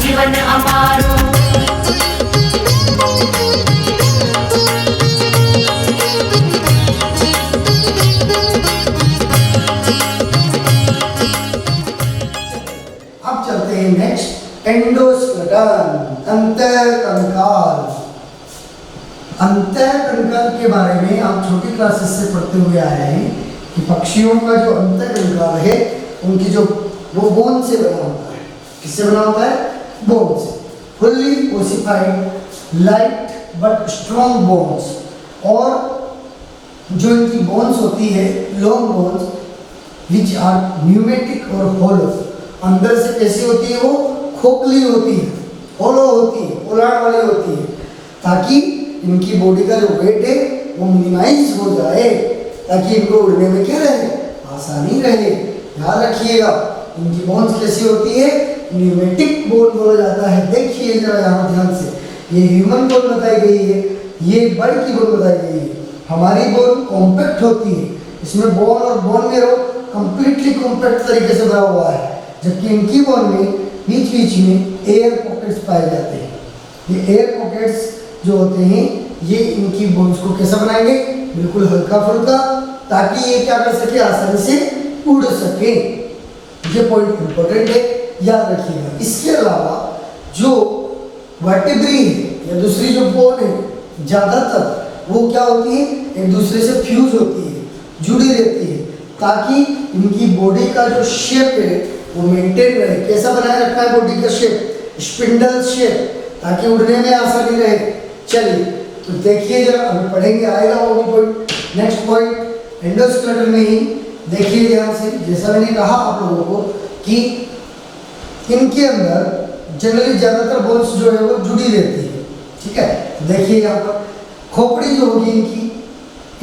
जीवन अमारो। अब चलते हैं नेक्स्ट, एंडोस्केलेटन, अंतःकंकाल। अंतःकंकाल के बारे में आप छोटी क्लासेस से पढ़ते हुए आए हैं कि पक्षियों का जो अंतःकंकाल है उनकी जो वो बोन से बना होता है। किससे बना होता है? बोन से। Fully ossified light but strong bones, और जो इनकी बोन्स होती है long bones which are pneumatic और होलो। अंदर से कैसी होती है? वो खोखली होती है, होलो होती है, उलाड़ वाली होती है, ताकि इनकी बॉडी का जो वेट है वो मिनिमाइज हो जाए, ताकि इनको उड़ने में क्या रहे? आसानी रहे। याद रखिएगा इनकी बोन्स कैसी होती है? न्यूमेटिक बोन बोला जाता है। देखिए जरा यहाँ ध्यान से, ये ह्यूमन बोन बताई गई है, ये बर्ड की बोन बताई गई है। हमारी बोन कॉम्पैक्ट होती है, इसमें बोन और बोन मेरो कंप्लीटली कॉम्पैक्ट तरीके से भरा हुआ है, जबकि इनकी बोन में बीच बीच में एयर पॉकेट्स पाए जाते हैं। ये एयर पॉकेट्स जो होते हैं ये इनकी बोन्स को कैसा बनाएंगे? बिल्कुल हल्का फुल्का, ताकि ये क्या कर सके? आसानी से उड़ सके। ये पॉइंट इंपॉर्टेंट है, याद रखिएगा। इसके अलावा जो वर्टिब्री है या दूसरी जो बोन है, ज़्यादातर वो क्या होती है? एक दूसरे से फ्यूज होती है, जुड़ी रहती है, ताकि इनकी बॉडी का जो शेप है वो मेंटेन रहे। कैसा बनाए रखा है बॉडी का शेप? स्पिंडल शेप, ताकि उड़ने में आसानी रहे। चलिए तो देखिए जरा, अभी पढ़ेंगे, आएगा वो भी पॉइंट। नेक्स्ट पॉइंट एंडोस्केलेटन में ही देखिए ध्यान से, जैसा मैंने कहा आप लोगों को कि इनके अंदर जनरली ज़्यादातर बोन्स जो है वो जुड़ी रहती है। ठीक है, देखिए यहाँ पर खोपड़ी जो होगी इनकी,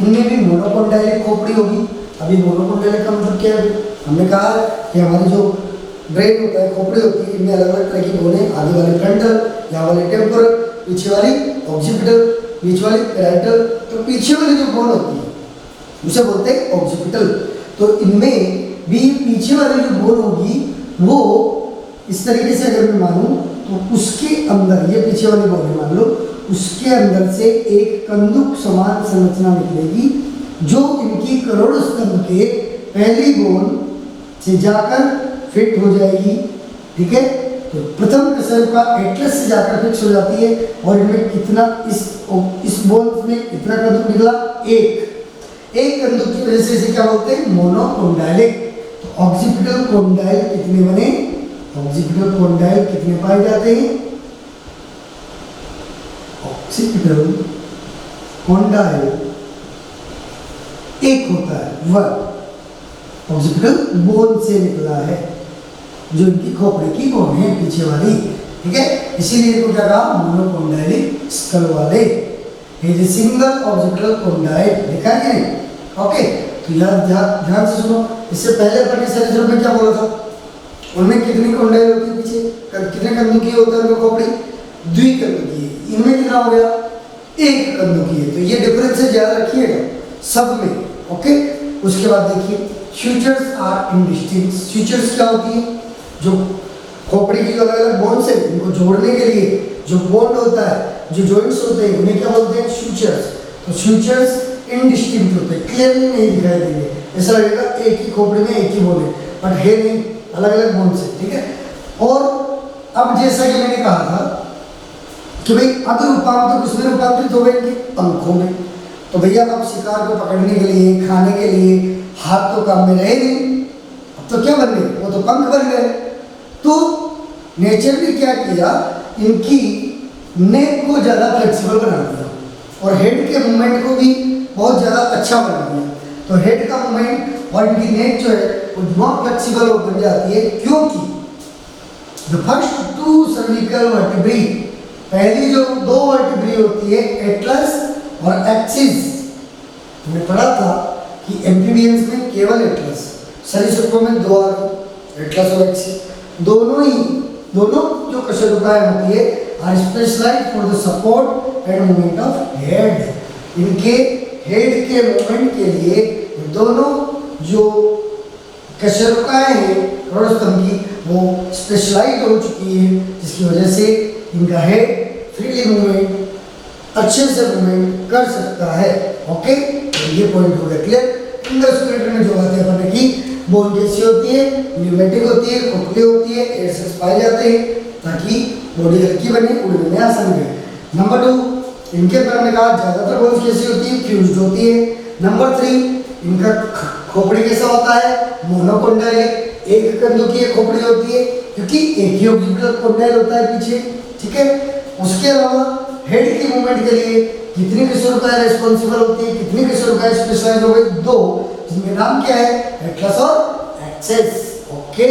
इनमें भी मोनोकोंडाइलिक खोपड़ी होगी। अभी मोनोकोंडाइलिक का मतलब क्या है? हमने कहा कि हमारी जो ब्रेन होता है, खोपड़ी होती है, इनमें अलग अलग तरह की बोने, आगे वाली फ्रंटल, यहाँ वाली टेम्पोरल, पीछे वाली ऑक्सीपिटल, बीच वाली पैराइटल। तो पीछे वाली जो बोन होती है उसे बोलते हैं ऑक्सीपिटल। तो इनमें भी पीछे वाली जो बोन होगी वो इस तरीके से अगर मैं मानूं तो उसके अंदर, ये पीछे वाली बोन है मान लो, उसके अंदर से एक कंदुक समान संरचना निकलेगी जो इनकी करोड़ स्तंभ के पहली बोन से जाकर फिट हो जाएगी। ठीक है, तो प्रथम कशेरुका एटलस से जाकर फिक्स हो जाती है, और इनमें कितना इस बोन में कितना कंदुक निकला? एक कंदुक की वजह से इसे क्या बोलते हैं? मोनोकोंडाइलिक। तो ऑक्सीपिटल कोंडाइल कितने बने? ऑक्सीपिटल कोंडाइल कितने पाए जाते हैं? ऑक्सीपिटल कोंडाइल एक होता है, वन। ऑक्सीपिटल बोन से निकला है, जो इनकी खोपड़ी की बोन है पीछे वाली। ठीक है, इसीलिए इनको क्या कहा? मोनोकोंडाइलिक स्कल वाले। ये सिंगल ऑक्सीपिटल कोंडाइल देखा है नहीं? ओके, तो यार ध्यान से सुनो। इससे पहले अपन के शरीर में क्या बोला था? उनमें कितनी कोंडाइल होती है पीछे? कितने कंदुकी होता है उनकी खोपड़ी? द्विकंदुकी है। इनमें कितना हो गया? एक कंदुकी है। तो ये डिफरेंस है, याद रखिएगा सब में। ओके, उसके बाद देखिए सूचर्स आर इंडिस्टिंक्ट। सूचर्स क्या होती है? जो खोपड़ी की जो अलग अलग बोन्स है इनको जोड़ने के लिए जो बॉन्ड होता है, जो जॉइंट्स होते हैं, उन्हें क्या बोलते हैं? सूचर्स। तो सूचर्स इंडिस्टिंक्ट होते हैं, क्लियरली नहीं दिखाई देंगे, ऐसा लगेगा एक ही खोपड़ी में एक ही बोन है, बट है नहीं, अलग अलग बोन्स है। ठीक है, और अब जैसा कि मैंने कहा था कि भाई अगर रूपांतर किसमें रूपांतरित हो गए? पंखों में। तो भैया अब शिकार को पकड़ने के लिए, खाने के लिए हाथ तो काम में रहे नहीं, अब तो क्या बन गए? वो तो पंख बन गए। तो नेचर ने क्या किया? इनकी नेक को ज़्यादा फ्लेक्सिबल बना दिया और हेड के मूवमेंट को भी बहुत ज़्यादा अच्छा बना दिया। तो हेड का मूवमेंट और इनकी नेक जो है वो बहुत फ्लेक्सिबल बन जाती है, क्योंकि the first two cervical vertebrae, पहली जो दो वर्टिब्री होती है एटलस और एक्सिस। हमने पढ़ा था कि एम्फीबियंस में केवल एटलस, सरीसृपों में दो आ गए, एटलस और एक्सिस। दोनों जो कशेरुकाएं होती है are specialized for the support and movement of head. इनके हेड के मूवमेंट के लिए दोनों जो कशेरुकाएं हैं करोड़ स्तंभ की, वो स्पेशलाइज हो चुकी है, जिसकी वजह से इनका हेड फ्रीली मूवमेंट अच्छे से मूवमेंट कर सकता है। ओके, तो ये पॉइंट हो गया क्लियर। इंडोस्केलेटन में जो बातें अपन की, बोन कैसी होती है, न्यूमेटिक होती है, खोखली होती है, एयर सेल्स पाए जाते हैं ताकि बॉडी हल्की बने, उड़ने में आसानी रहे। नंबर 2, इनके अंदर हमने कहा ज्यादातर बोन्स कैसी होती है, फ्यूज्ड होती है। नंबर 3, इनका खोपड़ी कैसा होता है, मोनोकोंडाइल है, एक कंधों की खोपड़ी होती है क्योंकि एक ही ऑक्सीपिटल कोंडाइल होता है पीछे, ठीक है। उसके अलावा हेड की मूवमेंट के लिए कितनी कसोरुकाएं रेस्पॉन्सिबल होती है, कितनी कसोरुकाएं स्पेशलाइज हो गई, 2, जिनके नाम क्या है, एटलस और एक्सेस। ओके,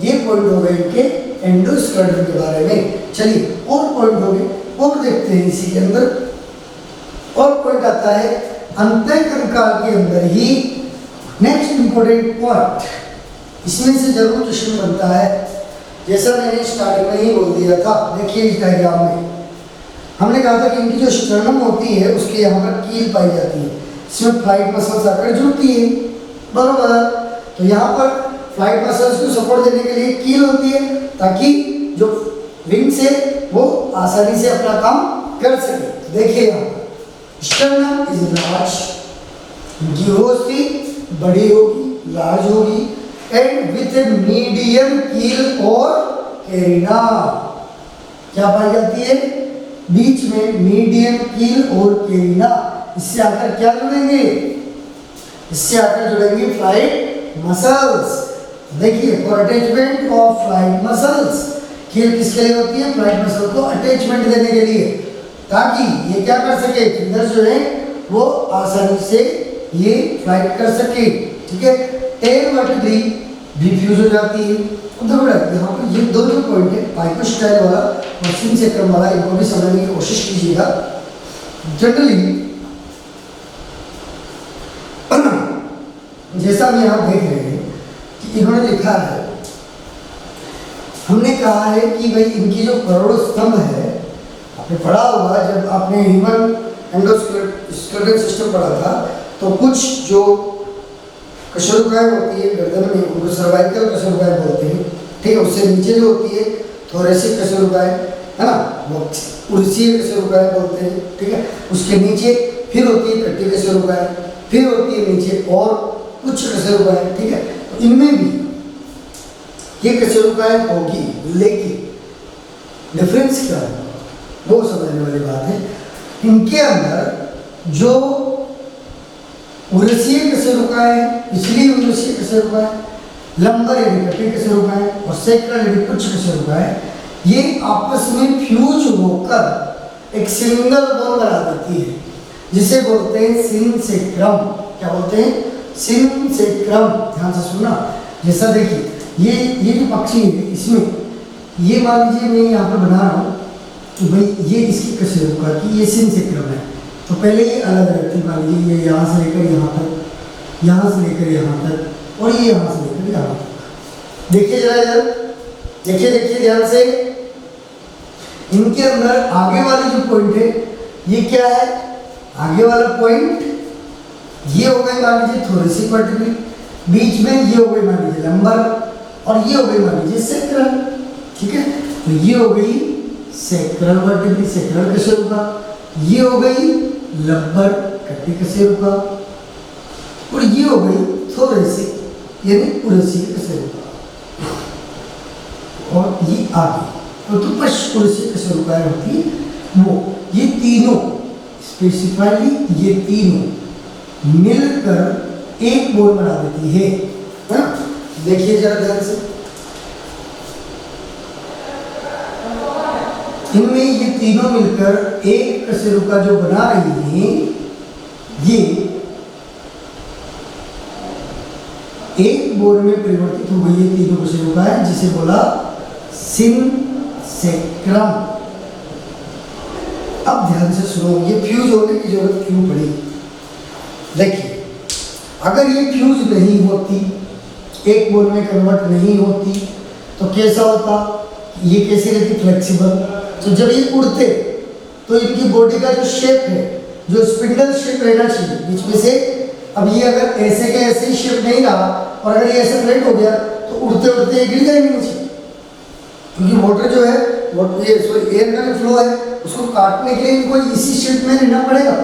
ये पॉइंट हो गए इनके एंडोस्केलेटन के बारे में। चलिए और पॉइंट हो गए और देखते हैं इसी के अंदर। और पॉइंट आता है अंतःकंकाल के अंदर ही नेक्स्ट इंपॉर्टेंट पॉइंट, इसमें से जरूर क्वेश्चन बनता है। जैसा मैंने स्टार्टिंग में ही बोल दिया था, देखिए इस डायग्राम में हमने कहा था कि इनकी जो स्टर्नम होती है उसके यहाँ पर कील पाई जाती है, इसमें फ्लाइट मसल्स आकर जुड़ती है, बरोबर। तो यहाँ पर फ्लाइट मसल्स को सपोर्ट देने के लिए कील होती है ताकि जो विंग्स है वो आसानी से अपना काम कर सके। देखिए यहाँ स्टर्नम इज लार्ज, इनकी होस्टी बड़ी होगी, लार्ज होगी, एंड विथ ए मीडियम कील और कैरिना क्या पाई जाती है, बीच में मीडियम कील और कैरिना। इससे आकर क्या जुड़ेंगे, इससे आकर जुड़ेंगे फ्लाइट मसल्स। देखिए for attachment of flight muscles, कील किसके लिए होती है, फ्लाइट मसल को अटैचमेंट देने के लिए, ताकि ये क्या कर सके, फिंगर जो है वो आसानी से ये फ्लाइट कर सके, ठीक है। टेल वर्टिब्री डिफ्यूज हो जाती है। तो यहाँ पर ये दो जो पॉइंट है, पाइको स्टाइल वाला और सिन सेक्रम वाला, इनको भी समझने की कोशिश कीजिएगा। जनरली जैसा हम यहाँ देख रहे हैं कि इन्होंने लिखा है, हमने कहा है कि भाई इनकी जो करोड़ों स्तंभ है, आपने पढ़ा होगा जब आपने ह्यूमन एंडोस्केलेटन सिस्टम पढ़ा था, तो कुछ जो कसोरुकाएं होती है गर्दन में, उनको सर्वाइकल कसोरुकाएं बोलते हैं, ठीक है। उससे नीचे जो होती है थोरेसिक कसोरुकाएं, है ना, वो उर्सीय कसोरुकाएं बोलते हैं, ठीक है। उसके नीचे फिर होती है कट्टी कसोरुकाएं, फिर होती है नीचे और कुछ कसोरुकाएं, ठीक है। तो इनमें भी ये कसोरुकाएं होगी, लेकिन डिफरेंस क्या है वो समझने वाली बात है। इनके अंदर जो उर्सीय कसोरुकाएं, पिछली उर्सीय कसोरुकाएं, लंबर यानी कटी कसोरुकाएं और सैक्रल यानी कुछ कसोरुकाएं, ये आपस में फ्यूज होकर एक सिंगल बोन बना देती है, जिसे बोलते हैं सिन सेक्रम। क्या बोलते हैं, सिन सेक्रम। ध्यान से सुनना। जैसा देखिए ये जो पक्षी है, इसमें ये मान लीजिए मैं यहाँ पर बना रहा हूँ कि भाई ये इसकी कसोरुका की ये सिन सेक्रम है, तो पहले ये अलग अलग थी, मान लीजिए ये यहाँ से लेकर यहाँ तक, यहाँ से लेकर यहाँ तक, और ये यहाँ से लेकर यहाँ तक। देखिए जरा इधर, देखिए ध्यान से, इनके अंदर आगे वाली जो पॉइंट है ये क्या है, आगे वाला पॉइंट ये हो गई मान लीजिए थोरेसिक वर्टिब्री, बीच में ये हो गई मान लीजिए लंबर, और ये हो गई मान लीजिए सैक्रल, ठीक है। तो ये हो गई सैक्रल वर्टिब्री, सैक्रल कसोरुका, ये हो गई लंबर कट्टी कसोरुका, और ये हो गई थोरेसिक यानी उर्सीय कसोरुका, और ये आगे तो पश्च उर्सीय कसोरुकाएं होती है वो। ये तीनों स्पेसिफाइली, ये तीनों मिलकर एक बोन बना देती है ना। देखिए जरा ध्यान से, इनमें ये तीनों मिलकर एक कसोरुका जो बना रही है, ये एक बोन में परिवर्तित हो गई है तीनों कसोरुकाएं, जिसे बोला सिन सेक्रम। अब ध्यान से सुनो, ये फ्यूज होने की जरूरत क्यों पड़ी। देखिए अगर ये फ्यूज नहीं होती, एक बोन में कन्वर्ट नहीं होती, तो कैसा होता, ये कैसे रहती, फ्लेक्सिबल। तो जब ये उड़ते तो इनकी बॉडी का जो शेप है, जो स्पिंडल शेप रहना चाहिए बीच में से, अब ये अगर ऐसे के ऐसे ही शेप नहीं रहा और अगर ये ऐसे फ्लैट हो गया तो उड़ते उड़ते ये गिर जाएंगे नीचे, क्योंकि वाटर जो है ये सॉरी एयर का जो फ्लो है उसको काटने के लिए इनको इसी शेप में रहना पड़ेगा,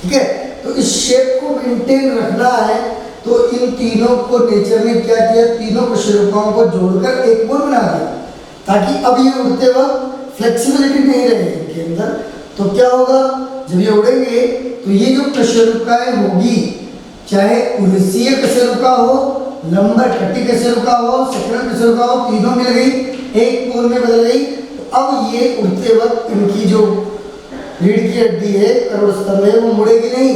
ठीक है। तो इस शेप को मेंटेन रखना है तो इन तीनों को नेचर ने क्या किया, तीनों कशेरुकाओं को जोड़कर एक बोन बना दिया ताकि अब ये उड़ते वक्त फ्लेक्सिबिलिटी नहीं रहेगी इनके अंदर। तो क्या होगा, जब ये उड़ेंगे तो ये जो कशेरुकाएं होगी, चाहे उर्वशीय कशेरुका हो, लंबर कटी कशेरुका हो, सक्रिय कशेरुका हो, तीनों मिल गई एक बोन में बदल गई। तो अब ये उड़ते वक्त इनकी जो रीढ़ की हड्डी है, करोड़ स्तंभ है, वो मुड़ेगी नहीं।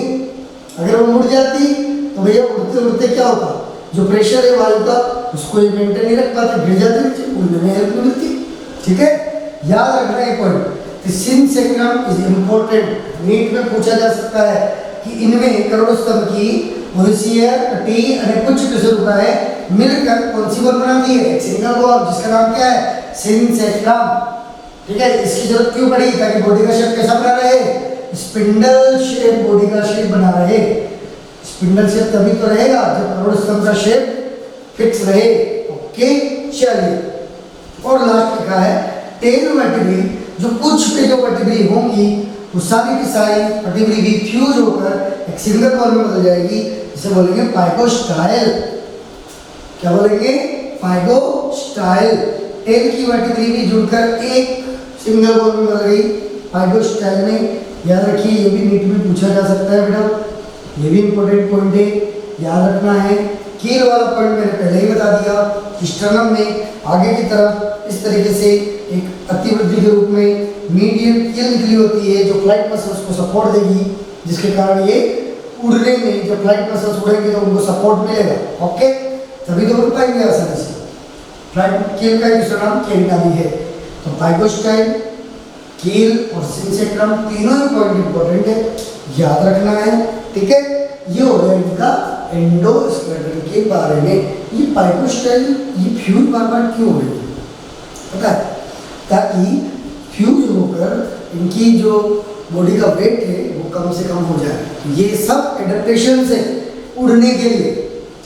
अगर वो मुड़ जाती तो भैया उड़ते उड़ते क्या होता, जो प्रेशर है वायु का उसको ये मेंटेन नहीं रख पाते, गिर जाते नीचे, उड़ने में हेल्प नहीं मिलती, ठीक है। याद रखना है पॉइंट, सिंसेक्रम इज इम्पोर्टेंट, नीट में पूछा जा सकता है कि इनमें करोड़ स्तंभ की उर्वशीय कटी और कुछ कशेरुकाएं मिलकर कौन सी बोन बनाती है, एक सिंगल बोन जिसका नाम क्या है, सिंसेक्रम, ठीक है। इसकी जरूरत क्यों पड़ी, ताकि बॉडी का शेप कैसा बना रहे, स्पिंडल शेप बॉडी का शेप बना रहे। स्पिंडल शेप तभी तो रहेगा जब करोड़ स्तंभ का शेप फिक्स रहे, ओके। चलिए और लास्ट लिखा है टेल वर्टिब्री, जो पूंछ पे जो वर्टिब्री होंगी वो सारी की सारी वर्टिब्री भी फ्यूज होकर एक सिंगल बोन में बदल जाएगी, जिसे बोलेंगे पाइकोस्टाइल। क्या बोलेंगे, पाइकोस्टाइल। टेल की वर्टिब्री भी जुड़कर एक सिंगल बोन में बदल गई पाइकोस्टाइल में। याद रखिए ये भी नीट में पूछा जा सकता है बेटा, ये भी इंपॉर्टेंट पॉइंट है, याद रखना है। कील वाला पॉइंट मैंने पहले ही बता दिया। स्टर्नम में आगे की तरफ इस तरीके से एक अतिवृद्धि के रूप में मीडियन कील निकली होती है जो फ्लाइट मसल्स को सपोर्ट देगी, जिसके कारण ये उड़ने में जब फ्लाइट मसल्स उड़ेंगे तो उनको सपोर्ट मिलेगा, ओके, तभी तो उड़ पाएंगे आसानी से। फ्लाइट कील का दूसरा नाम केरिना भी है। तो पाइकोस्टाइल, कील और सिंसेक्रम तीनों ही पॉइंट इंपॉर्टेंट है, याद रखना है, ठीक है। ये हो गया इनका एंडोस्केलेटन के बारे में। ये पाइकोस्टाइल ये फ्यूज बार बार क्यों हो रही है पता है, ताकि फ्यूज होकर इनकी जो बॉडी का वेट है वो कम से कम हो जाए। ये सब एडेप्टेशन है उड़ने के लिए,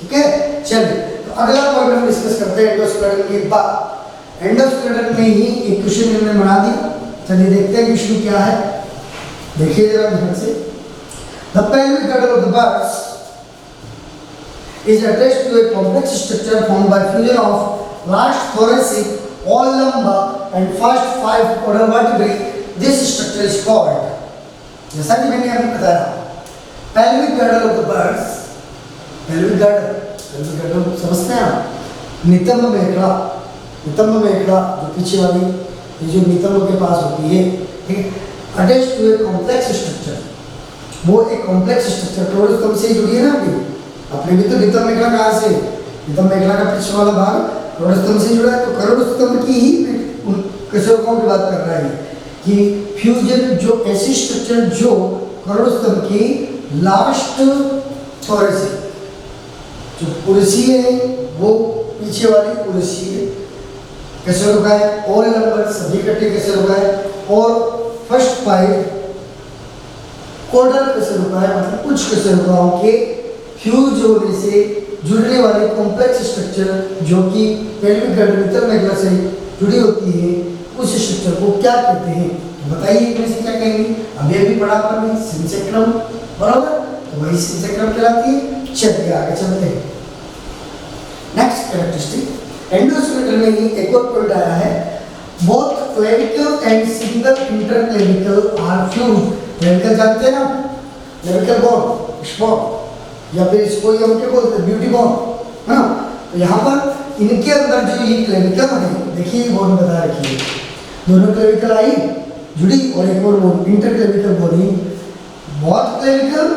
ठीक है। चलिए तो अगला पॉइंट हम डिस्कस करते हैं एंडोस्केलेटन के बाद। एंडोस्केलेटन में ही एक क्वेश्चन हमने बना दिया, चलिए देखते हैं क्वेश्चन क्या है, देखिए जरा ध्यान से। The pelvic girdle of the birds is attached to a complex structure formed by fusion of large thoracic, all lumbar and first 5 order vertebrae. This structure is called, जैसा कि मैंने अभी बताया, pelvic girdle of the birds, pelvic girdle समझते हैं आप, नितंब मेखला, नितंब मेखला जो पीछे वाली ये जो नितंब के पास होती है, ठीक है, attached to a complex structure, वो एक कॉम्प्लेक्स स्ट्रक्चर करोड़ स्तंभ से जुड़ी है ना। अभी अपने भी तो नितंब मेखला कहाँ से, नितंब मेखला का पीछे वाला भाग करोड़ स्तंभ से जुड़ा है। तो करोड़ स्तंभ की ही कशेरुकाओं की बात कर रहा है कि फ्यूजन जो ऐसी स्ट्रक्चर जो करोड़ स्तंभ की लास्ट थोरेसी जो कुर्सी है वो पीछे वाली कुर्सी है कशेरुकाएं, ऑल नंबर सभी इकट्ठे कशेरुकाएं और फर्स्ट 5 कोडल कशेरुकाएं मतलब कुछ कशेरुकाओं के फ्यूज होने से जुड़ने वाले कॉम्प्लेक्स स्ट्रक्चर जो कि पेल्विक गिर्डल नितंब मेखला से जुड़ी होती है, उस स्ट्रक्चर को क्या कहते हैं बताइए, इनमें से क्या कहेंगे। अभी अभी पढ़ा आपने सिंसेक्रम, बराबर, तो वही सिंसेक्रम कहलाती है। चलिए आगे चलते हैं। नेक्स्ट कैरेक्टरिस्टिक, एंडोस्केलेटन में ही एक और पॉइंट आया है, both clavicle and single interclavicle are fused. Clavicle जानते हैं ना, क्लेविकल बोन, स्पॉट या फिर इसको हम क्या बोलते हैं, ब्यूटी बोन, है ना। तो यहाँ पर इनके अंदर जो ये क्लेविकल है, देखिए बोन बता रखी है, दोनों क्लेविकल आई जुड़ी और एक और बोन इंटरक्लेविकल बोन ही। Both clavicle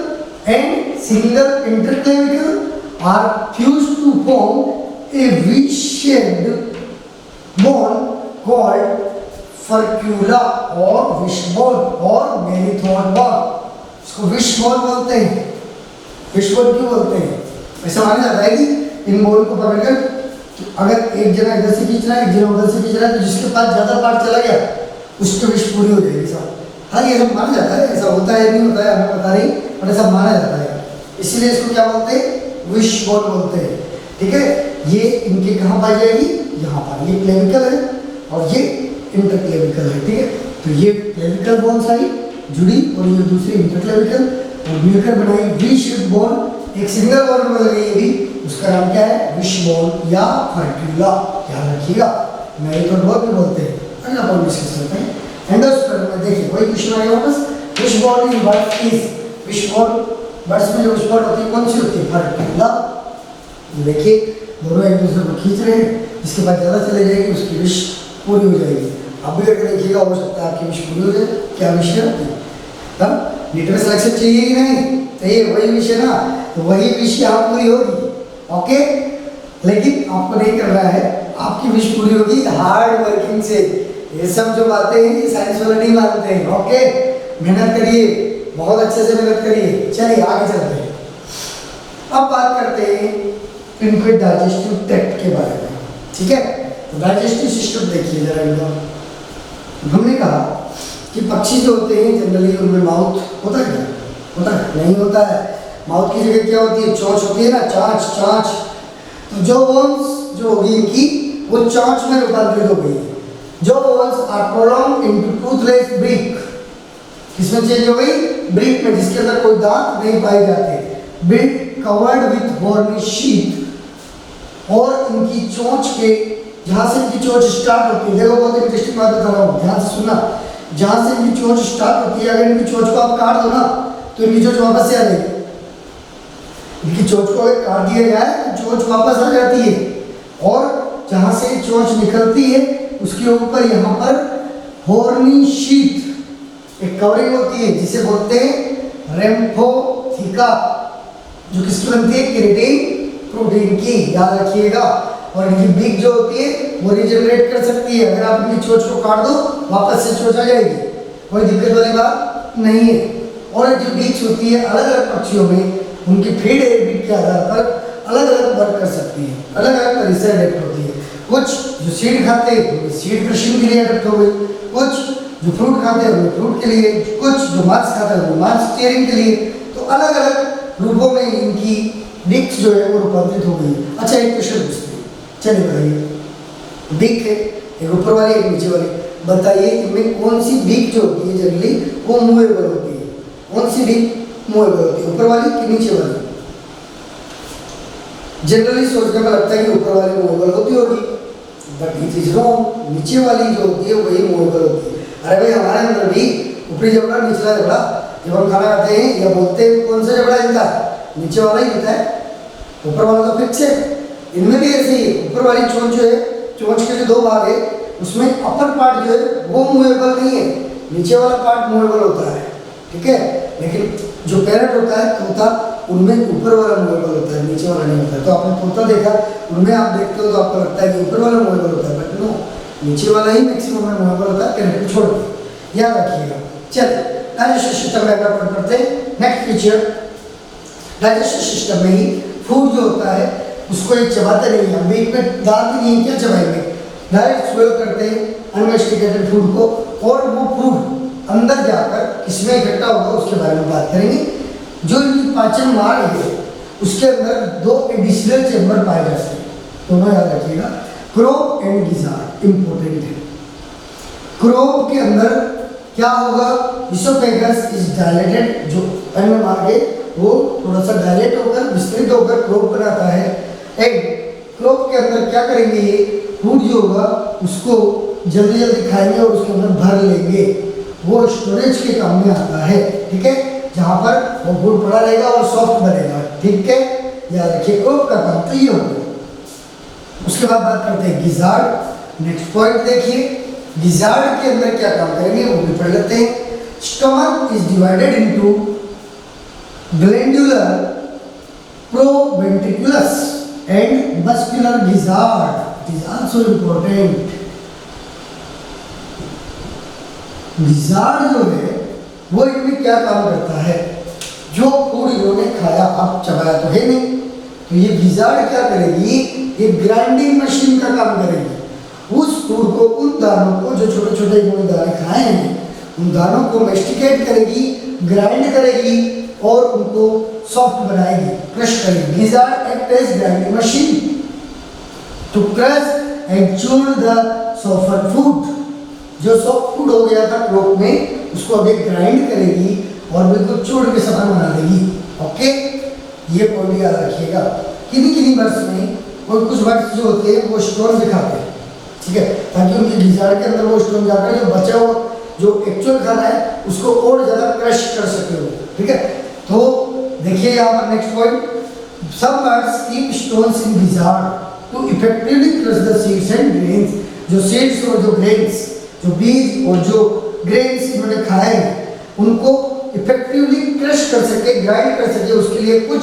and single interclavicle are fused to form a V-shaped bone called furcula और विशबोन और मेरिथोन बोन। इसको विशबोन बोलते हैं। विशबोन क्यों बोलते हैं, ऐसा माना जाता है कि इन बोन को पकड़कर अगर एक जना इधर से खींच रहा है, एक जना उधर से खींच रहा है, तो जिसके पास ज्यादा पार्ट चला गया उसकी विश पूरी हो जाएगी साहब। हाँ ये सब माना जाता है, ऐसा होता है नहीं होता है हमें पता नहीं, पर ऐसा माना जाता है, इसीलिए इसको क्या बोलते हैं, विशबोन बोलते हैं, ठीक है। ये इनके कहाँ पाई जाएगी, यहाँ पर। ये क्लेविकल है और ये इंटरक्लेविकल है, ठीक है। तो ये क्लेविकल बोन्स आई जुड़ी और ये दूसरी इंटरक्लेविकल और मिलकर बनाई वी शेप बोन। एक सिंगल बोन में लगी भी, उसका नाम क्या है, विश बोन या फर्टिला, ध्यान रखिएगा। मेरिटोबोन भी बोलते हैं, अगला बोन डिस्कस करते हैं। एंडोस्पर्म में देखिए वही क्वेश्चन आया वापस, wish bone in birds is, wish bone birds में जो विश बोन होती है कौन सी होती है, फर्टिला। देखिए दोनों एक दूसरे को खींच रहे हैं, जिसके बाद ज़्यादा चले जाएगी उसकी विश पूरी हो जाएगी। अब भी करके देखिएगा, हो सकता है आपकी विश पूरी हो जाए। क्या विश है तब लीटर सिलेक्शन चाहिए कि नहीं चाहिए, वही विश है ना, तो वही विश यहाँ पूरी होगी, ओके। लेकिन आपको नहीं करना है, आपकी विश पूरी होगी हार्ड वर्किंग से। ये सब जो बातें हैं ये साइंस वाले नहीं मानते हैं, ओके। मेहनत करिए, बहुत अच्छे से मेहनत करिए। चलिए आगे चलते हैं। अब बात करते हैं इनके डाइजेस्टिव ट्रैक्ट के बारे में, ठीक है। तो डाइजेस्टिव सिस्टम देखिए जरा इनका। हमने कहा कि पक्षी जो होते हैं जनरली उनमें माउथ होता है क्या, होता है नहीं होता है। माउथ की जगह क्या होती है, चोंच होती है ना, चांच। तो जो बोन्स जो होगी इनकी वो चांच में रूपांतरित हो गई है। जो bones are prolong into toothless beak, किसमें चेंज हो गई, ब्रिक में, जिसके अंदर कोई दांत नहीं पाए जाते। Brick covered with horny sheath, और इनकी चोंच के जहाँ से इनकी चोंच स्टार्ट होती है, देखो बहुत इंटरेस्टिंग बात बता रहा हूँ, ध्यान से सुनना। जहाँ से इनकी चोंच स्टार्ट होती है, अगर इनकी चोंच को आप काट दो ना तो इनकी चोंच वापस से आ जाएगी। इनकी चोंच को अगर काट दिया जाए तो चोंच वापस आ जाती है, और जहाँ से चोंच निकलती है उसके ऊपर यहाँ पर हॉर्नी शीथ एक कवरिंग होती है, जिसे बोलते हैं रेम्फोथिका, जो किसकी बनती है, केराटिन प्रोटीन की, याद रखिएगा। और इनकी बीक जो होती है वो रिजनरेट कर सकती है, अगर आप इनकी चोंच को काट दो वापस से चोंच आ जाएगी, कोई दिक्कत वाली बात नहीं है। और जो बीक्स होती है अलग अलग पक्षियों में उनकी फीड हैबिट के आधार पर अलग अलग वर्क कर सकती है, अलग अलग तरीके से अडेप्ट होती है। कुछ जो सीड खाते हैं सीड क्रशिंग के लिए अडेप्ट हो गई, कुछ जो फ्रूट खाते हैं वो फ्रूट के लिए, कुछ जो मांस खाते हैं वो मांस स्टीयरिंग के लिए। तो अलग अलग रूपों में इनकी बीक्स जो है वो रूपांतरित हो गई। अच्छा एक क्वेश्चन पूछते हैं, चलिए बताइए, बीक है एक ऊपर वाली एक नीचे वाली, बताइए इनमें कौन सी बीक जो होती है जनरली वो मूवेबल होती है, कौन सी बीक मूवेबल होती है, ऊपर वाली कि नीचे वाली। जनरली सोचने में लगता है कि ऊपर वाली मूवेबल होती होगी, बट इट इज रॉन्ग, नीचे वाली जो होती है वही मूवेबल होती है। अरे भाई हमारे अंदर भी ऊपरी जबड़ा निचला जबड़ा, जब हम खाना खाते हैं या बोलते हैं कौन सा जबड़ा इनका, नीचे वाला ही होता है, ऊपर वाला तो फिक्स है। इनमें भी ऐसे ही ऊपर वाली चोंच जो है, चोंच के जो दो भाग है उसमें अपर पार्ट जो है वो मूवेबल नहीं है, नीचे वाला पार्ट मूवेबल होता है, ठीक है। लेकिन जो पैरेट होता है तोता, उनमें ऊपर वाला मूवेबल होता है, नीचे वाला नहीं होता है। तो आपने तोता देखा, उनमें आप देखते हो तो आपको लगता है कि ऊपर वाला मूवेबल होता है, बट नो, नीचे वाला ही मैक्सिमम में मूवेबल होता है, पैरेट को छोड़ दो, याद रखिएगा। चलिए डाइजेस्टिव सिस्टम में अगर पढ़ते हैं नेक्स्ट फीचर, डाइजेस्टिव सिस्टम में ही फूड जो होता है उसको एक चबाते नहीं है, बीच में दांत नहीं है, क्या चबाएंगे, डायरेक्ट स्वेल करते हैं अनमेस्टिकेटेड फूड को, और वो फूड अंदर जाकर किसमें इकट्ठा होगा उसके बारे में बात करेंगे। जो इनकी पाचन मार्ग है उसके अंदर दो एडिशनल चेम्बर पाए जाते हैं, दोनों याद रखिएगा, क्रोप एंड गिजार्ड, इंपॉर्टेंट है। क्रोप के अंदर क्या होगा, इसोफेगस इज डायलेटेड, जो अन्न मार्ग है वो थोड़ा सा डायलेट होकर विस्तृत होकर क्रोप बनाता है। एग क्रोप के अंदर क्या करेंगे, ये फूड जो होगा उसको जल्दी जल्दी खाएंगे और उसके अंदर भर लेंगे, वो स्टोरेज के काम में आता है, ठीक है, जहाँ पर वो फूड पड़ा रहेगा और सॉफ्ट बनेगा, ठीक है, याद रखिए क्रोप का काम तो ये होगा। उसके बाद बात करते हैं गिजार्ड, नेक्स्ट पॉइंट देखिए, गिजार्ड के अंदर क्या काम करेंगे वो भी पढ़ लेते हैं। Stomach is divided into glandular, proventriculus and muscular gizzard, it is also important. Gizzard जो है वो इनमें क्या काम करता है, जो फूड इन्होंने खाया, आप चबाया तो है नहीं, तो ये गिजार्ड क्या करेगी, ये ग्राइंडिंग मशीन का काम करेगी। उस फूड को, उन दानों को जो छोटे छोटे इन्होंने दाने खाए हैं उन दानों को मेस्टिकेट करेगी, ग्राइंड करेगी और उनको सॉफ्ट बनाएगी, क्रश करेगी। Gizzard act as grinding machine, to crush and चूर द सॉफ्ट फूड। जो सॉफ्ट फूड हो गया था क्रोक में, उसको अभी ग्राइंड करेगी और बिल्कुल चूर के समान बना देगी। ओके, ये पॉइंट याद रखिएगा। किन्हीं किन्हीं वर्ड्स में और कुछ वर्ड्स जो होते हैं वो स्टोन दिखाते हैं, ठीक है, ताकि उनके गिजार्ड के अंदर वो स्टोन जाकर जो बचा हुआ जो एक्चुअल खाना है उसको और ज़्यादा क्रश कर सके वो, ठीक है। तो देखिए यहाँ पर next point, some birds keep stones in gizzard to effectively crush the seeds and grains। जो seeds और जो grains, जो बीज और जो grains इन्होंने खाए हैं उनको इफेक्टिवली क्रश कर सके, ग्राइंड कर सके, उसके लिए कुछ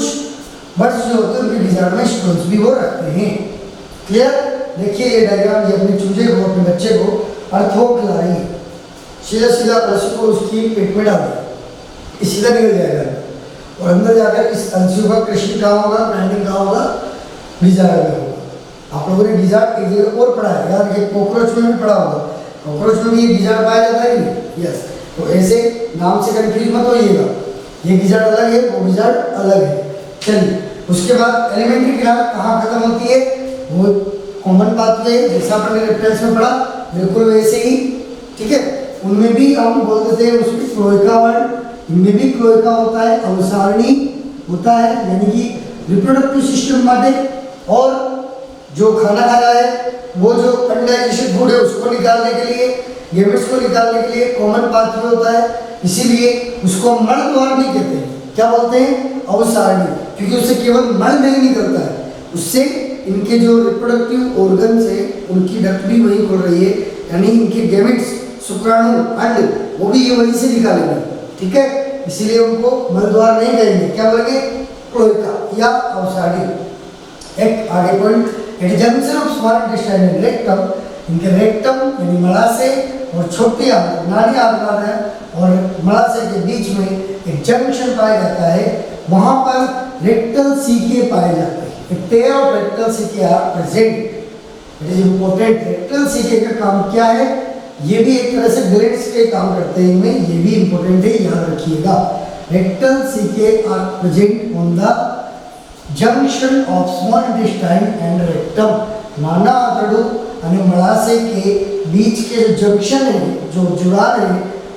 बर्ड्स जो होते हैं उनके गिजार्ड में स्टोन्स भी वो रखते हैं। क्लियर? देखिए ये डायग्राम, ये अपने चूजे को, अपने बच्चे को अर्थों खिला रही है, सीधा सीधा अलसी को उसकी पेट में डाल दिया, सीधा निकल जाएगा और अंदर जाकर इस अलसी का कृषि कहाँ होगा, ग्राइंडिंग कहाँ होगा, गिजार्ड में होगा। आप लोगों ने गिजार्ड एक जगह और पढ़ा है, यार ये कॉकरोच में भी पढ़ा होगा, कॉकरोच में भी ये गिजार्ड पाया जाता है नहीं? यस। तो ऐसे नाम से कंफ्यूज मत होइएगा, ये गिजार्ड अलग है, वो गिजार्ड अलग है। चलिए उसके बाद एलिमेंट्री क्लास कहाँ खत्म होती है, वो कॉमन बात है, जैसा आपने रेफरेंस में पढ़ा बिल्कुल वैसे ही, ठीक है। उनमें भी हम बोलते थे उसमें क्लोएका वर्ड, इनमें भी क्लोएका होता है, अवसारणी होता है, यानी कि रिप्रोडक्टिव सिस्टम माटे, और जो खाना खाया है वो जो अनडाइजेस्टेड फूड है उसको निकालने के लिए, गैमेट्स को निकालने के लिए कॉमन पाथवे होता है, इसीलिए उसको मल द्वार नहीं कहते हैं, क्या बोलते हैं, अवसारणी, क्योंकि उससे केवल मल नहीं निकलता है, उससे इनके जो रिप्रोडक्टिव ऑर्गन्स है उनकी डक्ट भी वही खुल रही है, यानी इनके गैमेट्स, शुक्राणु, अंड, वो भी ये वहीं से निकालेंगे, ठीक है। इसीलिए उनको मल द्वार नहीं कहेंगे, क्या बोलेंगे, क्लोएका या अवसारणी। एक आगे point, at junction of small intestine and rectum, इनके रेक्टम यानी मलाशय और छोटी आंत, नाड़ी आंत है और मलाशय के बीच में एक जंक्शन पाया जाता है, वहां पर रेक्टल सीके पाए जाते हैं। A pair of rectal caeca are present, it is important. Rectal caeca का काम क्या है, ये भी एक तरह से ग्लैंड्स के काम करते हैं इनमें, ये भी इम्पोर्टेंट है, याद रखिएगा। Rectal caeca are present on the junction of small intestine and rectum. नाना आंतड़ू यानी मलाशय के बीच के जो जंक्शन है, जो जुड़ाव है,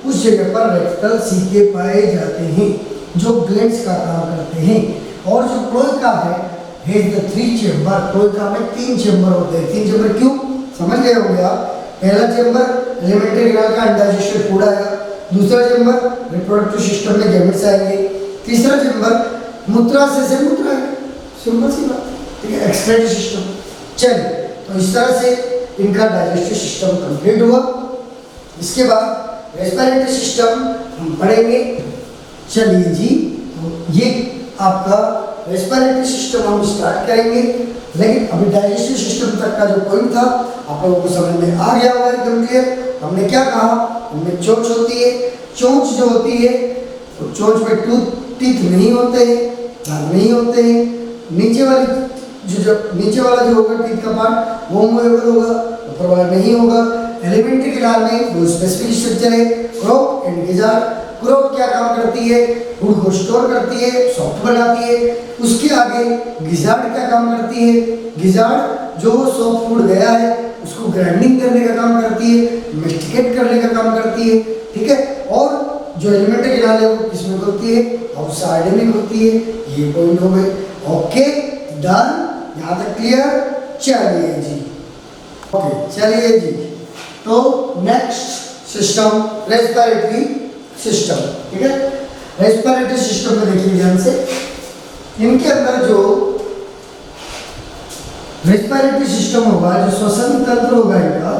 उस जगह पर रेक्टल सीके पाए जाते हैं जो ग्लैंड्स का काम करते हैं। और जो क्लोएका है द 3 चेंबर, क्लोएका में 3 चेंबर होते हैं। 3 चेंबर क्यों, समझ गए होंगे आप। पहला चेंबर एलिमेंट्री ग्लैंड का अनडाइजेस्टेड फूड आएगा, दूसरा चेंबर रिप्रोडक्टिव सिस्टम में गैमेट्स आएंगे, तीसरा चेंबर मूत्राशय से मूत्र आएगा, सिंपल सी बात, ठीक है, एक्सक्रीटरी सिस्टम। चलिए, तो इस तरह से इनका डाइजेस्टिव सिस्टम कंप्लीट हुआ। इसके बाद रेस्पिरेटरी सिस्टम हम पढ़ेंगे। चलिए जी, तो ये आपका रेस्पिरेटरी सिस्टम हम स्टार्ट करेंगे, लेकिन अभी डाइजेस्टिव सिस्टम तक का जो पॉइंट था आप लोगों को समझ में आ गया होगा एकदम क्लियर। हमने क्या कहा, हमने चोंच होती है, चोंच जो होती है तो चोंच में टीथ नहीं होते हैं, दांत नहीं होते हैं, नीचे वाली जो नीचे वाला जो होगा टीथ का पार्ट वो मूवेबल होगा, ऊपर वाला नहीं होगा। एलिमेंट्री ग्लैंड में दो स्पेसिफिक स्ट्रक्चर है, क्रोप एंड गिजार्ड। क्रोप क्या काम करती है, फूड को स्टोर करती है, सॉफ्ट बनाती है। उसके आगे गिजार्ड क्या काम करती है, गिजार्ड जो सॉफ्ट फूड गया है उसको ग्राइंडिंग करने का काम करती है, मेस्टिकेट करने का काम करती है, ठीक है। और जो एलिमेंट्री ग्लैंड है वो किसमें होती है, आउटसाइड में होती है। ये पॉइंट हो गए, ओके डन, यहाँ तक क्लियर। चलिए जी, ओके चलिए जी, तो नेक्स्ट सिस्टम रेस्पिरेटरी सिस्टम, ठीक है। रेस्पिरेटरी सिस्टम में देखिए ध्यान से, इनके अंदर जो रेस्पिरेटरी सिस्टम होगा, जो श्वसन तंत्र होगा इनका,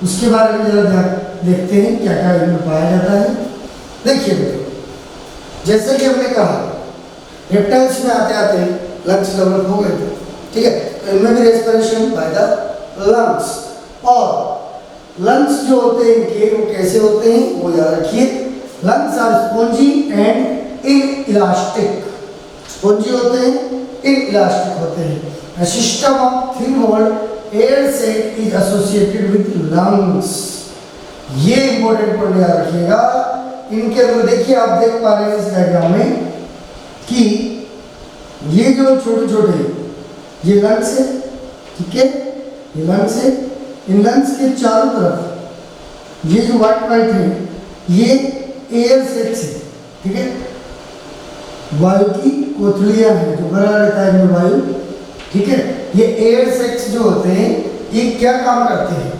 उसके बारे में जरा देखते हैं क्या क्या इनमें पाया जाता है। देखिए जैसे कि हमने कहा रेप्टाइल्स में आते आते लंग्स डेवलप हो गए थे, ठीक है, तो इनमें भी रेस्पिरेशन बाय द लंग्स। और लंग्स जो होते हैं इनके वो कैसे होते हैं वो याद रखिए। Lungs are spongy and inelastic, spongy होते हैं, इनइलास्टिक होते हैं। A system of thin walled air sac is associated with lungs। ये इंपॉर्टेंट पॉइंट याद रखिएगा। इनके अंदर देखिए, आप देख पा रहे हैं इस डायग्राम में कि ये जो छोटे छोटे ये लंग्स है, ठीक है, ये लंग्स है, इन लंग्स के चारों तरफ ये जो व्हाइट व्हाइट है ये एयर सैक्स है, ठीक है, वायु की कोथलियां हैं जो भरा रहता है इनमें वायु, ठीक है। ये एयर सैक्स जो होते हैं ये क्या काम करते हैं,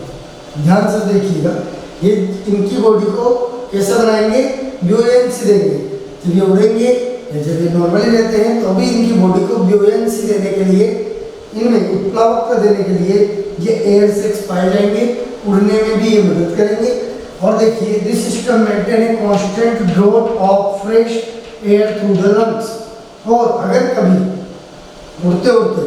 ध्यान से देखिएगा, ये इनकी बॉडी को कैसे बनाएंगे, ब्यूएंसी देंगे। जब ये उड़ेंगे या जब ये नॉर्मली रहते हैं तो भी इनकी बॉडी को ब्यूएंसी देने के लिए, इनमें उत्प्लावकता देने के लिए ये एयर सैक्स पाए जाएंगे, उड़ने में भी ये मदद करेंगे। और देखिए this system maintain a constant drop of fresh air through the lungs. और अगर कभी उड़ते उड़ते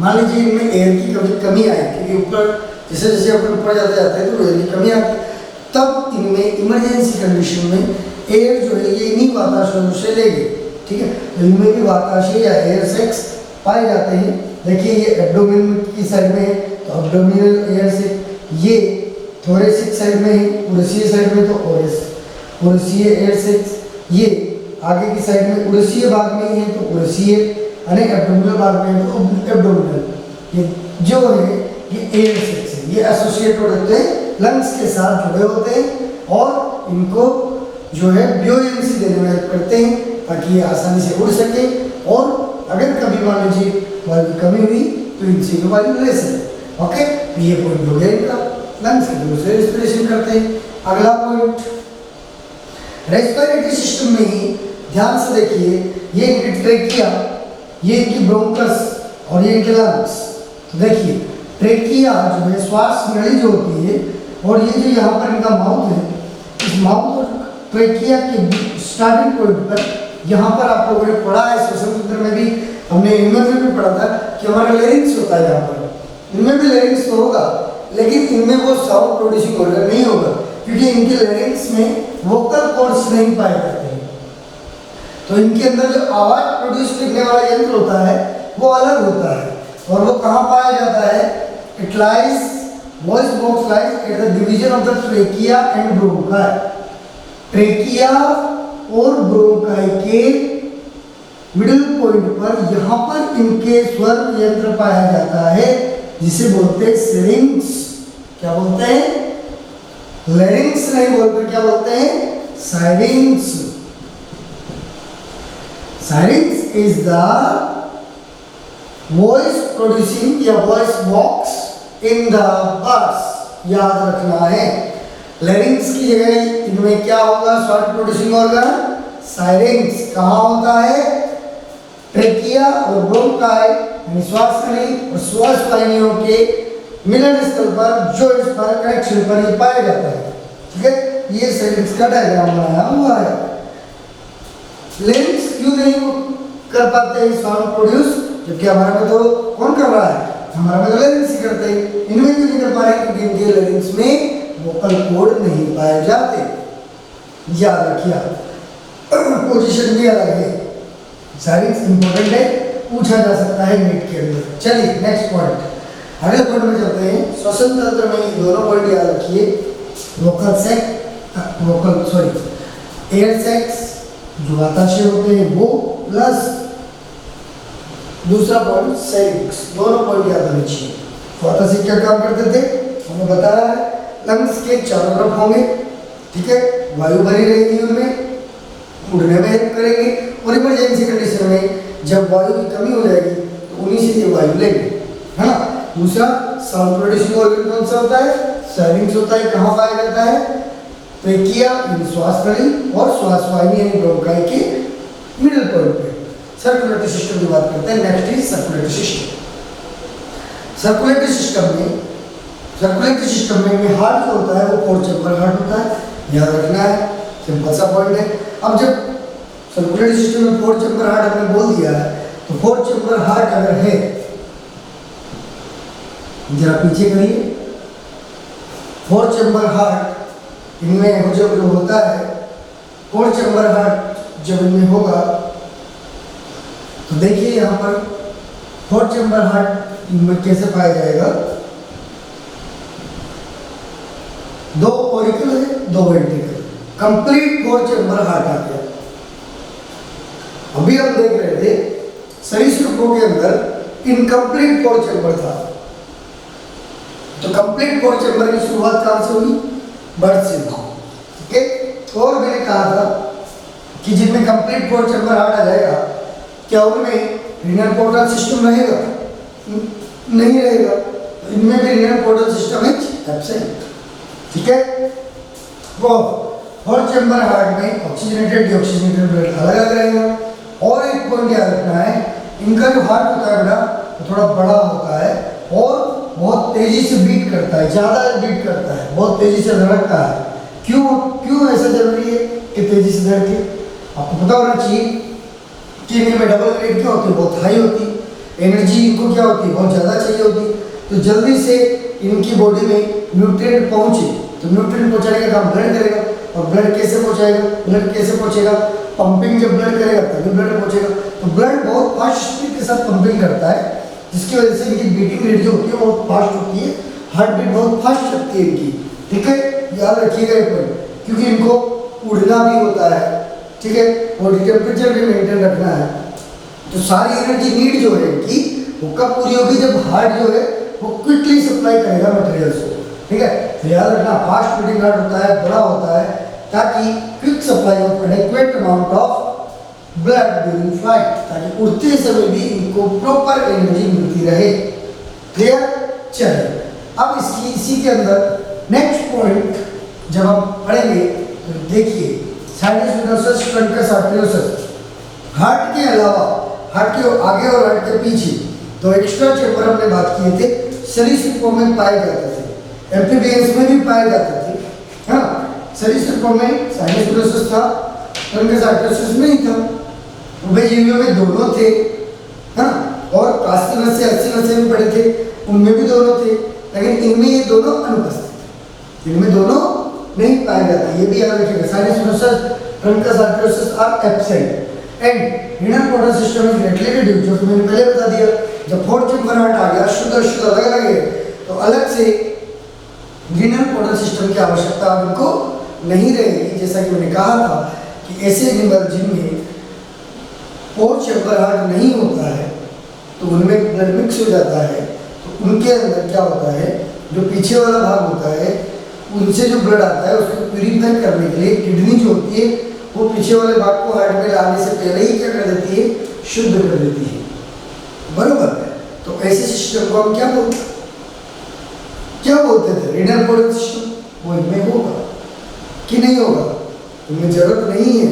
मान लीजिए इनमें एयर की कमी आए, क्योंकि ऊपर जैसे जैसे अपन ऊपर जाते जाते हैं तो एयर की कमी आती है, तब इनमें इमरजेंसी कंडीशन में एयर जो है ये इन्हीं वाताशयों से लेंगे, ठीक है। तो इनमें भी वाताशय या एयर सैक्स पाए जाते हैं। देखिए ये एब्डोमेन की साइड में है तो एब्डोमिनल एयर सैक्स, ये थोरेसिक साइड में है, उरसीय साइड में तो उरसीय एयर सैक्स, ये आगे की साइड में उरसीय भाग में है तो उरसीय, यानी एब्डोमिनल भाग में है तो एब्डोमिनल, ये जो है ये एयर सैक्स है, ये एसोसिएट होते हैं लंग्स के साथ जुड़े होते हैं और इनको जो है ब्यूएंसी देने में हेल्प करते हैं ताकि ये आसानी से उड़ सके। और अगर कभी मान लीजिए वायु की कमी हुई तो इनसे वायु ले सके। ओके, तो ये पॉइंट हो गया इनका, लंग्स के दूसरे रेस्पिरेशन करते हैं। अगला पॉइंट रेस्पिरेटरी सिस्टम में ही ध्यान से देखिए, ये इनकी ट्रेकिया, ये इनकी ब्रोंकस और ये इनके लंग्स। तो देखिए ट्रेकिया जो है श्वास नली जो होती है, और ये जो यहाँ पर इनका माउथ है, इस माउथ और ट्रेकिया के स्टार्टिंग पॉइंट पर यहाँ पर आप लोगों ने पढ़ा है, श्वसन तंत्र में भी हमने इनमें भी पढ़ा था कि हमारा लेरिंग्स होता है यहाँ पर, इनमें भी लेरिंग्स तो होगा लेकिन इनमें वो साउंड प्रोड्यूसिंग ऑर्गन नहीं होगा क्योंकि इनके लेरिंग्स में वोकल कॉर्ड्स नहीं पाए जाते हैं। तो इनके अंदर जो आवाज प्रोड्यूस करने वाला यंत्र होता है वो अलग होता है, और वो कहाँ पाया जाता है, it lies, voice box lies at the division of the trachea and bronchi. Trachea और ब्रोंकाई के मिडिल पॉइंट पर यहाँ पर इनके स्वर यंत्र पाया जाता है जिसे बोलते हैं सिरिंक्स। क्या बोलते हैं, लेरिंक्स नहीं बोलते, क्या बोलते हैं, साइरिंक्स। साइरिंक्स इज द वॉइस प्रोड्यूसिंग या voice box in the birds, याद रखना है। लेरिंक्स की जगह इनमें क्या होगा, साउंड प्रोड्यूसिंग ऑर्गन साइरिंक्स। कहाँ होता है, ट्रेकिया और ब्रोंकाई यानी श्वास नली और श्वास वाहिनियों के मिलन स्थल पर, जॉइंट्स पर, कनेक्शन पर ये पाया जाता है, ठीक है। ये साइरिंक्स का डायग्राम बनाया हुआ है। लेरिंक्स क्यों नहीं कर पाते हैं साउंड प्रोड्यूस, जबकि हमारे में तो कौन कर रहा है, हमारे में तो लेरिंक्स ही करते हैं। इनमें क्यों नहीं कर पा रहे, क्योंकि इनके लेरिंक्स में वोकल कॉर्ड नहीं पाए जाते। याद रखिए, पोजीशन भी अलग है। साइरिंक्स इंपॉर्टेंट है, पूछा जा सकता है नीट के अंदर। चलिए नेक्स्ट पॉइंट, अगले पॉइंट में चलते हैं। श्वसन तंत्र में दोनों पॉइंट याद रखिए, वोकल एयर सैक्स जो वाताशय होते हैं वो, प्लस दूसरा पॉइंट साइरिंक्स, दोनों पॉइंट याद रखना चाहिए। वाताशय क्या काम करते थे, हमें बताया है, लंग्स के चारों तरफ होंगे, ठीक है, वायु भरी रहेगी उनमें, उड़ने में हेल्प करेंगे, और इमरजेंसी कंडीशन में जब वायु की कमी हो जाएगी तो उन्हीं से ये वायु लेंगे, है ना। दूसरा साउंड प्रोड्यूसिंग ऑर्गन कौन सा होता है, साइरिंक्स होता है। कहाँ पाया जाता है, ट्रेकिया यानी श्वास नली और श्वास वाहिनी यानी ब्रोंकाई के मिडिल पॉइंट पे। सर्कुलेटरी सिस्टम की बात करते हैं। Next is circulatory system. Circulatory system में हार्ट जो होता है वो 4 चैम्बर हार्ट होता है, याद रखना है, सिंपल सा पॉइंट है। अब जब सर्कुलेटरी सिस्टम में 4 चैम्बर हार्ट हमने बोल दिया है तो 4 चैम्बर हार्ट अगर है, जरा पीछे करिए, 4 चैम्बर हार्ट इनमें जब होता है, 4 चैम्बर हार्ट जब इनमें होगा तो देखिए यहाँ पर 4 चैम्बर हार्ट इनमें कैसे पाया जाएगा, 2 ऑरिकल है, 2 वेंट्रिकल, कंप्लीट 4 चैम्बर हार्ट आ गया। अभी हम देख रहे थे सरीसृपों के अंदर इनकम्प्लीट 4 चैम्बर था, तो कंप्लीट पोर्ट चैम्बर की शुरुआत कहाँ से होगी? बर्थ से होगी। ठीक है, और मैंने कहा था कि जिनमें कंप्लीट पोर्ट चैम्बर हार्ट आ जाएगा, क्या उनमें रीनल पोर्टल सिस्टम रहेगा? नहीं रहेगा। तो इनमें भी renal portal system is absent. ठीक है, वो पोर्ट चैम्बर हार्ट में ऑक्सीजनेटेड डीऑक्सीजनेटेड ब्लड अलग अलग रहेगा। और एक पॉइंट याद रखना है, इनका जो हार्ट होता है बेटा वो थोड़ा बड़ा होता है और बहुत तेजी से बीट करता है, ज़्यादा बीट करता है, बहुत तेजी से धड़कता है। क्यों ऐसा जरूरी है कि तेजी से धड़के? आपको पता होना चाहिए कि इनमें डबल ग्रेड क्या होती है? बहुत हाई होती है। एनर्जी इनको क्या होती है? बहुत ज़्यादा चाहिए होती है। तो जल्दी से इनकी बॉडी में न्यूट्रिएंट पहुँचे, तो न्यूट्रिएंट पहुँचाने का काम ब्लड करेगा। और ब्लड कैसे पहुँचाएगा? ब्लड कैसे पहुँचेगा? पंपिंग जब ब्लड करेगा तभी ब्लड पहुँचेगा। तो ब्लड बहुत फास्ट स्पीड के साथ पंपिंग करता है, जिसकी वजह से इनकी बीटिंग रेट जो होती है बहुत फास्ट होती है, हार्ट बीट बहुत फास्ट चलती है इनकी। ठीक है, याद रखिएगा ये पॉइंट, क्योंकि इनको उड़ना भी होता है। ठीक है, बॉडी टेम्परेचर भी मेंटेन रखना है। तो सारी एनर्जी नीड जो है इनकी वो कब पूरी होगी? जब हार्ट जो है वो क्विकली सप्लाई करेगा मटेरियल्स को। ठीक है, तो याद रखना फास्ट बीटिंग हार्ट होता है, बड़ा होता है, ताकि quick supply of adequate amount of blood during flight, ताकि उड़ते समय भी इनको प्रॉपर एनर्जी मिलती रहे। क्लियर? चलिए, अब इसी के अंदर नेक्स्ट पॉइंट जब हम पढ़ेंगे तो देखिए, sinus venosus truncus arteriosus, heart के अलावा हार्ट के आगे और हार्ट के पीछे दो एक्स्ट्रा चैम्बर हमने बात किए थे, सरीसृपों में पाए जाते थे, एम्फीबियंस में भी पाए जाते थे। हाँ, सरीसृपों में साइनस वेनोसस था, ट्रंकस आर्टेरियोसस नहीं था। उभयजीवियों में दोनों थे, हाँ, और कास्ती नसें अस्सी नसें में पड़े थे, उनमें भी दोनों थे, लेकिन इनमें ये दोनों अनुपस्थित, इनमें दोनों नहीं पाए जाते। ये भी याद रखिएगा, sinus venosus truncus arteriosus are absent and renal portal system is greatly reduced, जो कि मैंने पहले बता दिया। जब फोर्थ चैम्बर हार्ट आ गया, शुद्ध अलग अलग है, तो अलग से रीनल पोर्टल सिस्टम की आवश्यकता इनको नहीं रहेगी। जैसा कि मैंने कहा था कि ऐसे एनिमल जिनमें फोर्थ चैम्बर हार्ट नहीं होता है तो उनमें ब्लड मिक्स हो जाता है, तो उनके अंदर क्या होता है, जो पीछे वाला भाग होता है उनसे जो ब्लड आता है उसको प्यूरिफाई करने के लिए किडनी जो होती है वो पीछे वाले भाग को हार्ट में लाने से पहले ही क्या कर देती है? शुद्ध कर देती है। बरोबर? तो ऐसे सिस्टम को हम क्या बोलते थे? Renal portal system. वो इनमें होगा कि नहीं होगा? इनमें जरूरत नहीं है,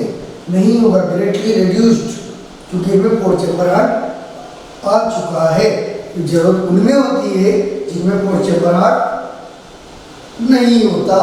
नहीं होगा, ग्रेटली रिड्यूस्ड, क्योंकि इनमें फोर्थ चैम्बर हार्ट आ चुका है। तो जरूरत उनमें होती है जिनमें फोर्थ चैम्बर हार्ट नहीं होता।